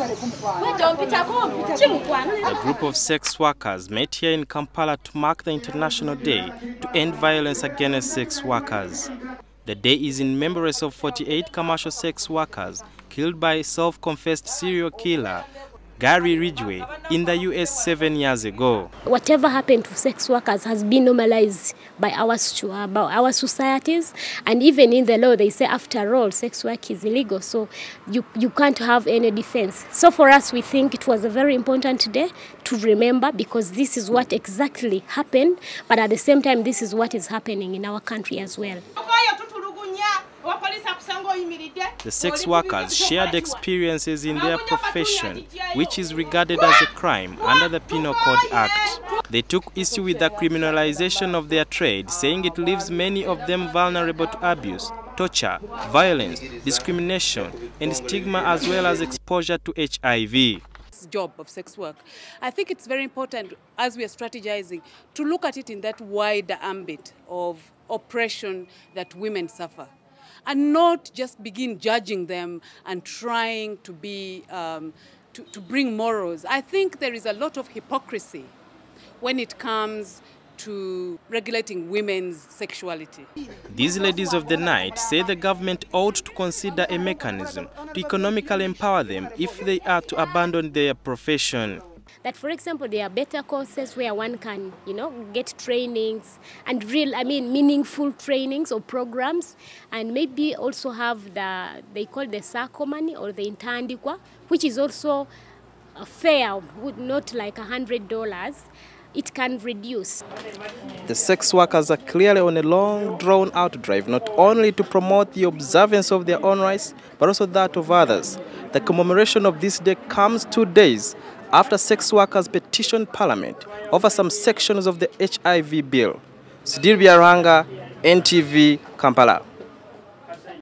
A group of sex workers met here in Kampala to mark the International Day to end violence against sex workers. The day is in remembrance of 48 commercial sex workers killed by self-confessed serial killer Gary Ridgway in the US 7 years ago. Whatever happened to sex workers has been normalized by our societies, and even in the law they say after all sex work is illegal, so you can't have any defense. So for us we think it was a very important day to remember, because this is what exactly happened, but at the same time this is what is happening in our country as well. The sex workers shared experiences in their profession, which is regarded as a crime under the Penal Code Act. They took issue with the criminalization of their trade, saying it leaves many of them vulnerable to abuse, torture, violence, discrimination, and stigma, as well as exposure to HIV. Job of sex work. I think it's very important, as we are strategizing, to look at it in that wider ambit of oppression that women suffer, and not just begin judging them and trying to be to bring morals. I think there is a lot of hypocrisy when it comes to regulating women's sexuality. These ladies of the night say the government ought to consider a mechanism to economically empower them if they are to abandon their profession. That, for example, there are better courses where one can, get trainings and meaningful trainings or programs, and maybe also have they call the sako money or the intandikwa, which is also fair, not like $100. It can reduce. The sex workers are clearly on a long, drawn-out drive, not only to promote the observance of their own rights, but also that of others. The commemoration of this day comes 2 days after sex workers petitioned Parliament over some sections of the HIV bill. Sudir Biaranga, NTV, Kampala.